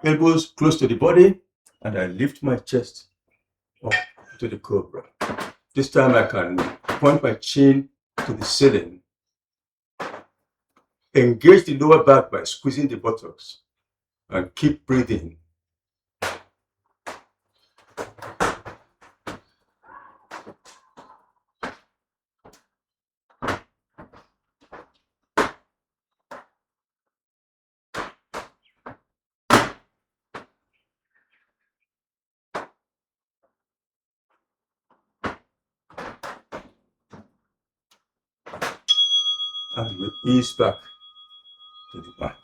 Speaker 1: elbows close to the body, and I lift my chest up to the cobra. This time I can point my chin to the ceiling. Engage the lower back by squeezing the buttocks and keep breathing. And we ease back to the mat.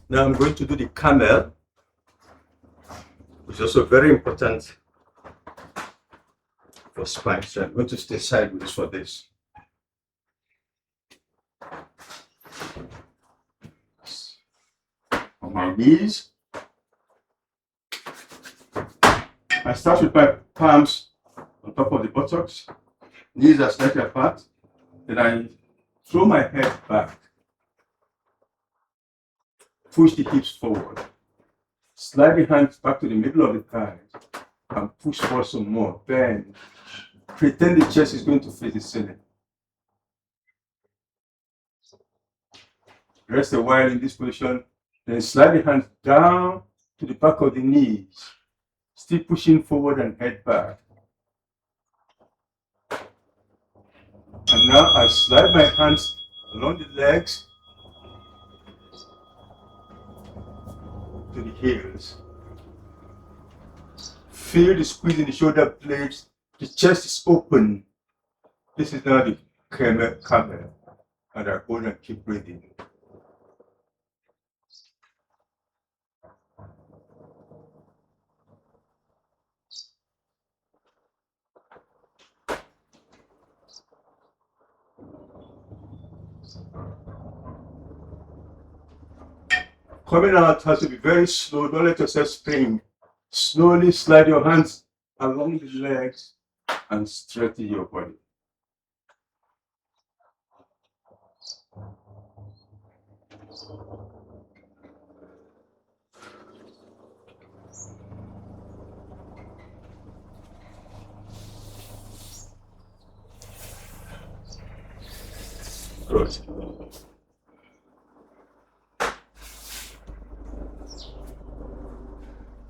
Speaker 1: Now I'm going to do the camel, which is also very important for spine. So I'm going to stay sideways for this. On my knees. I start with my palms on top of the buttocks. Knees are slightly apart. Then I throw my head back. Push the hips forward. Slide the hands back to the middle of the thighs and push forward some more. Bend. Pretend the chest is going to face the ceiling. Rest a while in this position. Then slide the hands down to the back of the knees. Still pushing forward and head back. And now I slide my hands along the legs to the heels. Feel the squeeze in the shoulder blades. The chest is open. This is now the camel. And I hold and keep breathing. Coming out has to be very slow. Don't let yourself spring. Slowly slide your hands along the legs and straighten your body. Good.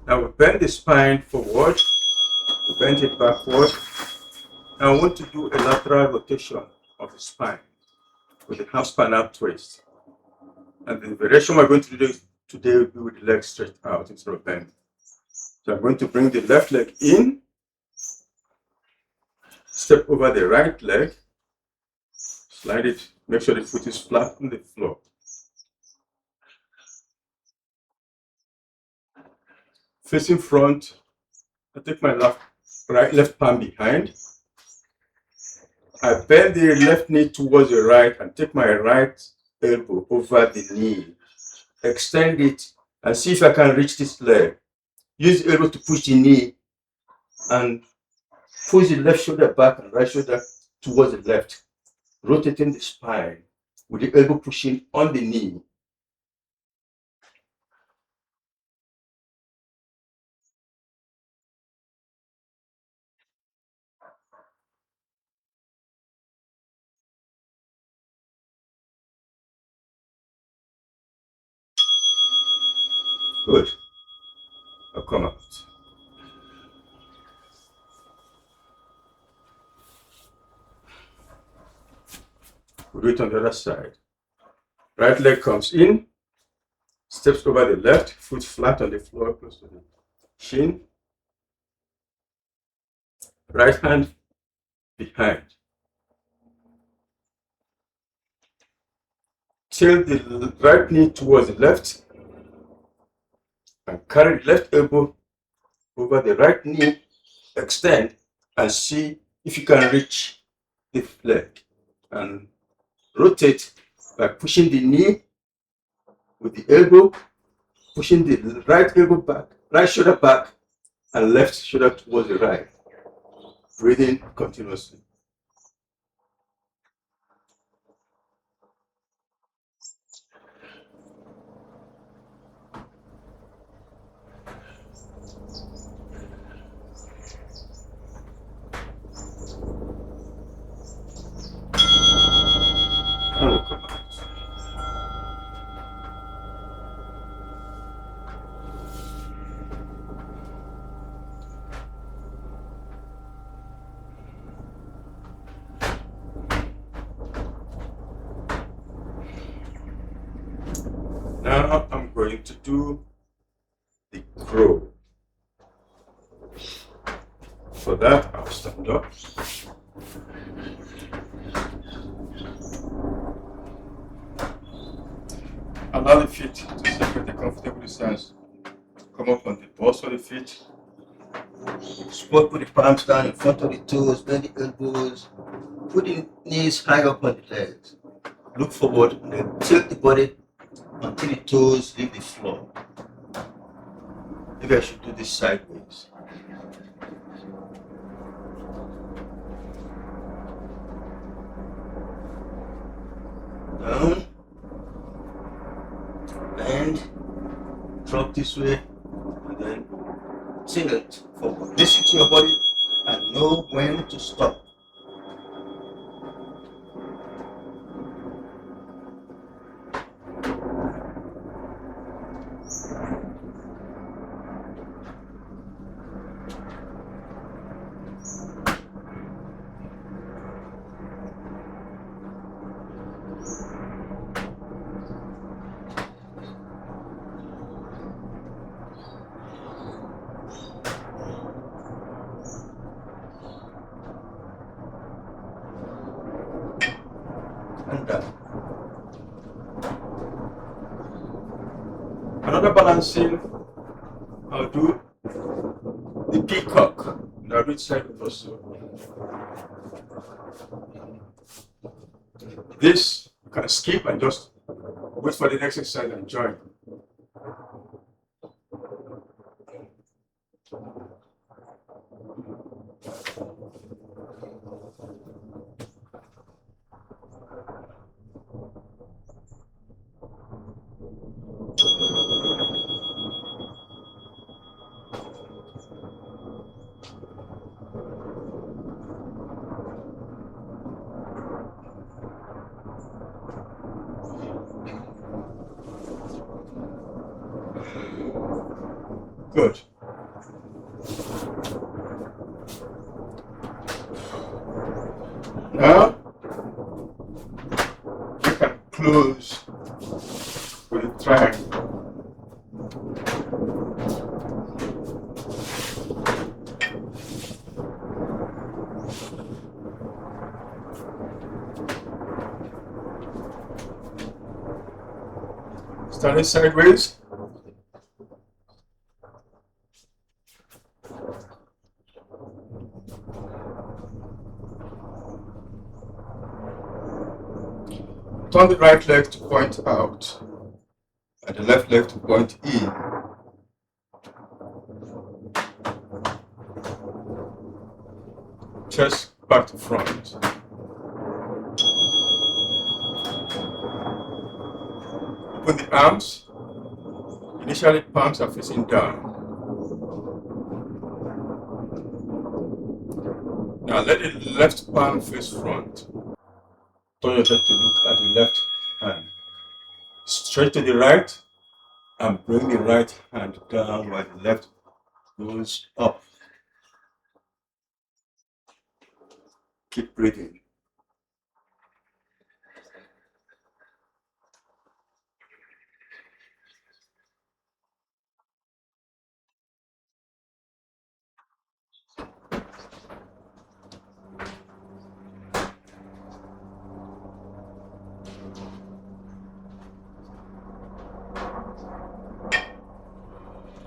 Speaker 1: Now we bend the spine forward, we bend it backward. Now I want to do a lateral rotation of the spine with a half spinal twist. And the variation we're going to do today will be with the legs stretched out instead of bent. So I'm going to bring the left leg in, step over the right leg, slide it, make sure the foot is flat on the floor. Facing front, I take my left palm behind. I bend the left knee towards the right and take my right elbow over the knee. Extend it and see if I can reach this leg. Use the elbow to push the knee and push the left shoulder back and right shoulder towards the left. Rotating the spine with the elbow pushing on the knee. Good. Now come out. We'll do it on the other side. Right leg comes in, steps over the left, foot flat on the floor, close to the shin. Right hand behind. Tilt the right knee towards the left and carry the left elbow over the right knee. Extend and see if you can reach the leg. And rotate by pushing the knee with the elbow, pushing the right elbow back, right shoulder back, and left shoulder towards the right. Breathing continuously. And we'll come out. Now I'm going to do the crow. For that, I'll stand up. Allow the feet to separate a comfortable distance. Come up on the balls of the feet. Squat with the palms down in front of the toes, bend the elbows. Put the knees high up on the legs. Look forward and then tilt the body until the toes leave the floor. Maybe I should do this sideways. Down. Bend. Drop this way. And then tilt forward. Listen to your body and know when to stop. And down. Another balancing, I'll do the peacock. Now which side also. This you can skip and just wait for the next exercise and join. Good. Now you can close with a triangle. Standing sideways. Turn the right leg to point out and the left leg to point in. Chest back to front. Open the arms. Initially, palms are facing down. Now let the left palm face front. Turn your head to look at the left hand. Straight to the right
Speaker 2: And bring the right hand down while the left goes up. Keep breathing.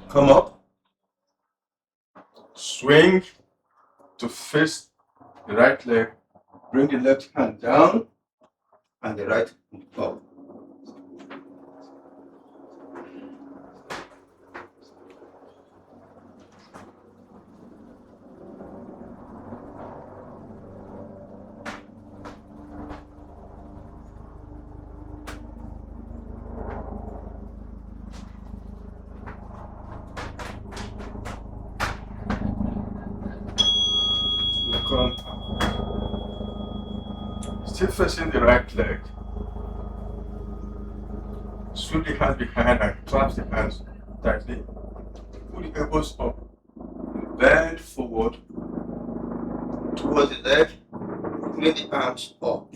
Speaker 2: Come up. Swing to face the right leg. Bring the left hand down and the right hand up. Come up. Still facing the right leg. Sweep the hands behind and clasp the hands tightly. Pull the elbows up. Bend forward towards the leg. Bring the arms up.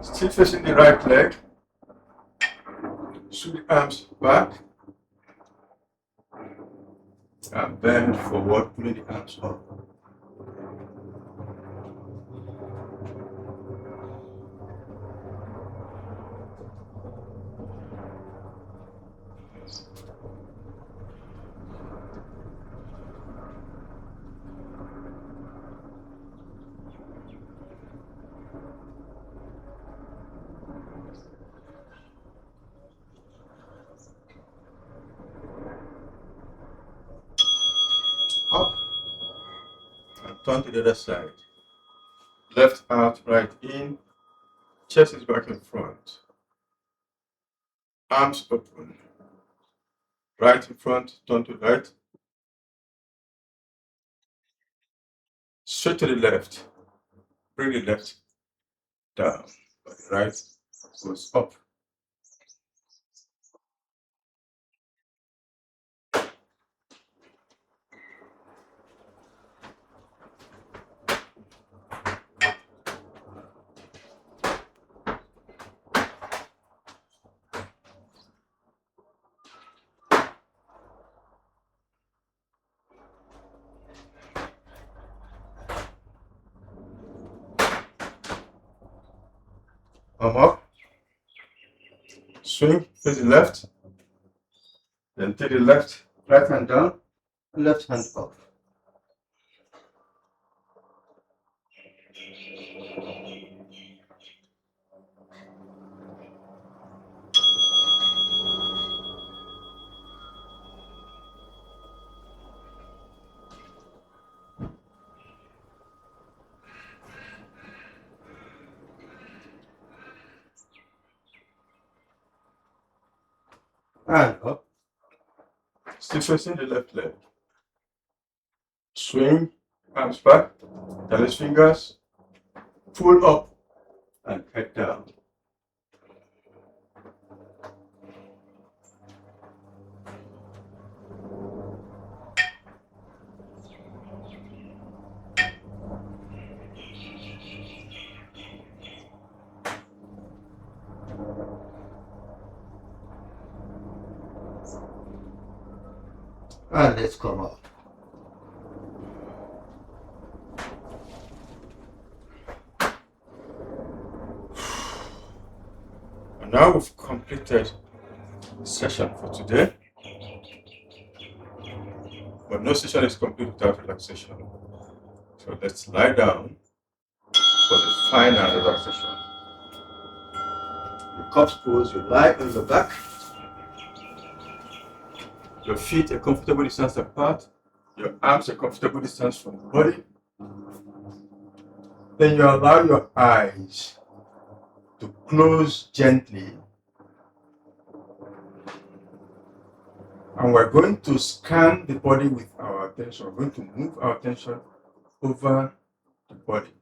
Speaker 2: Still facing the right leg. Sweep the arms back. And bend forward, pulling the arms up. Up. And turn to the other side. Left out, right in. Chest is back in front. Arms open. Right in front, turn to right. Straight to the left. Bring the left down. But the right goes up. Arm up. Swing, face the left. Then take the right hand down, left hand up. And up. Still facing the left leg. Swing, arms back, Dallas fingers, pull up and head down. And let's come up. And now we've completed the session for today. But no session is complete without relaxation. So let's lie down for the final relaxation. The corpse pose, you lie on your back. Your feet a comfortable distance apart. Your arms a comfortable distance from the body. Then you allow your eyes to close gently.
Speaker 1: And we're going to scan the body with our attention. We're going to move our attention over the body,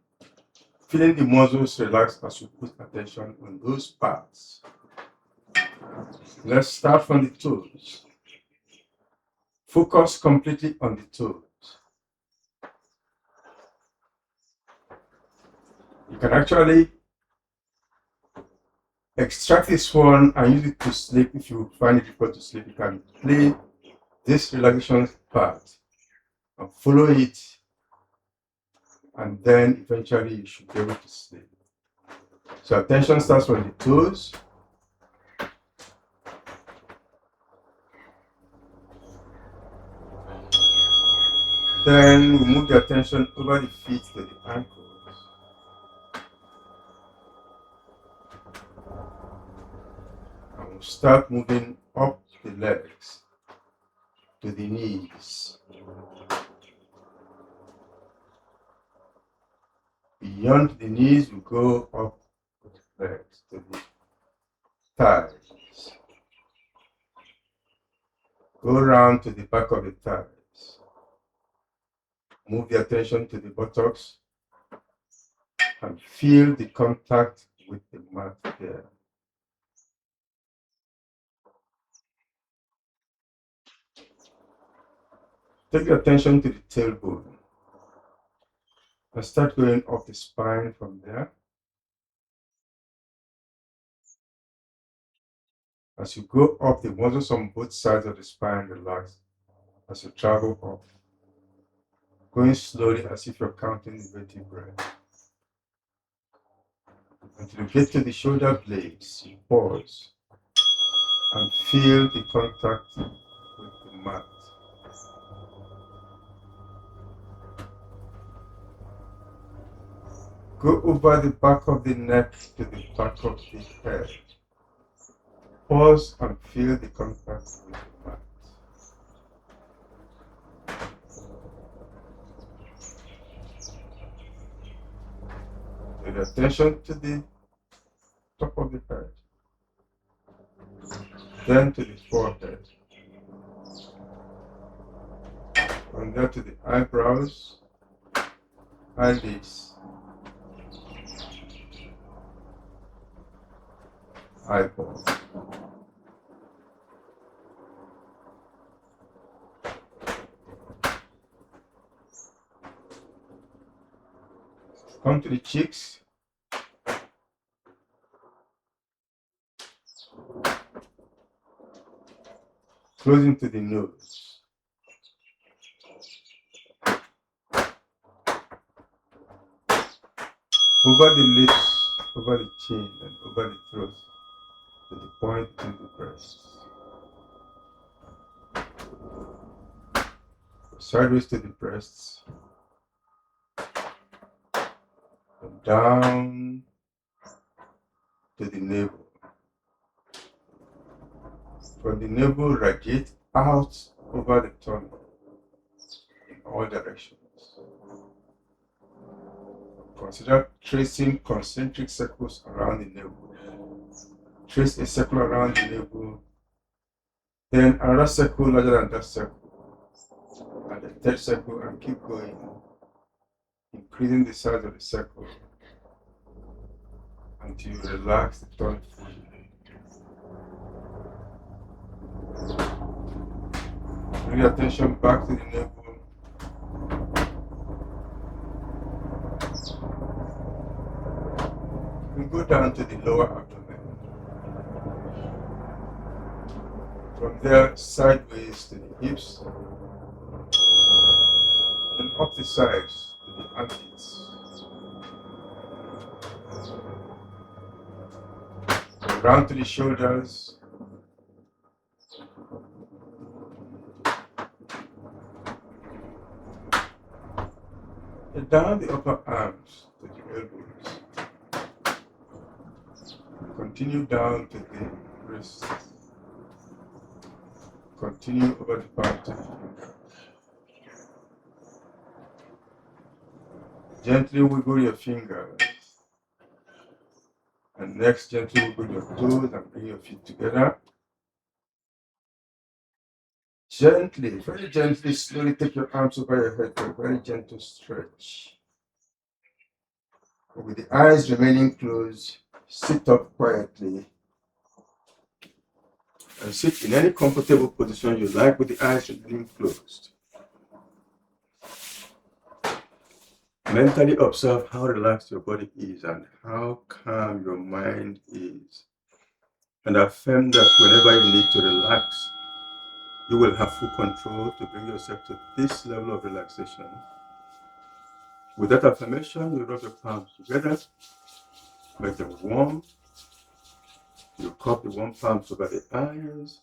Speaker 1: feeling the muscles relax as we put attention on those parts. Let's start from the toes. Focus completely on the toes. You can actually extract this one and use it to sleep. If you find it difficult to sleep, you can play this relaxation part and follow it, and then eventually you should be able to sleep. So attention starts from the toes. Then we move the attention over the feet to the ankles. And we'll start moving up the legs to the knees. Beyond the knees, we go up the legs to the thighs. Go around to the back of the thighs. Move the attention to the buttocks and feel the contact with the mat there. Take your attention to the tailbone and start going up the spine from there. As you go up, the muscles on both sides of the spine relax as you travel up, going slowly as if you're counting the vertebrae. Until you get to the shoulder blades, you pause and feel the contact with the mat. Go over the back of the neck to the back of the head. Pause and feel the contact with the mat. Pay attention to the top of the head, then to the forehead, and then to the eyebrows, eyelids, eyeballs. Come to the cheeks. Closing to the nose. Over the lips, over the chin, and over the throat to the point in the breasts. Sideways to the breasts. And down to the navel. From the navel, radiate out over the tummy in all directions. Consider tracing concentric circles around the navel. Trace a circle around the navel, then another circle larger than that circle, and the third circle, and keep going, increasing the size of the circle until you relax the tongue fully. Bring your attention back to the navel. We go down to the lower abdomen. From there, sideways to the hips, then up the sides to the armpits. Round to the shoulders. And down the upper arms to the elbows. Continue down to the wrists. Continue over the palm to the finger. Gently wiggle your fingers. And next, gently wiggle your toes and bring your feet together. Gently, very gently, slowly take your arms over your head for a very gentle stretch. With the eyes remaining closed, sit up quietly and sit in any comfortable position you like with the eyes remaining closed. Mentally observe how relaxed your body is and how calm your mind is. And affirm that whenever you need to relax, you will have full control to bring yourself to this level of relaxation. With that affirmation, you rub your palms together, make them warm. You cup the warm palms over the eyes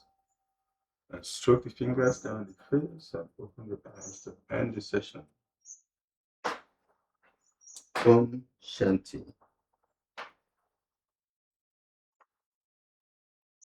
Speaker 1: and stroke the fingers down the face and open your eyes to end the session. Om Shanti.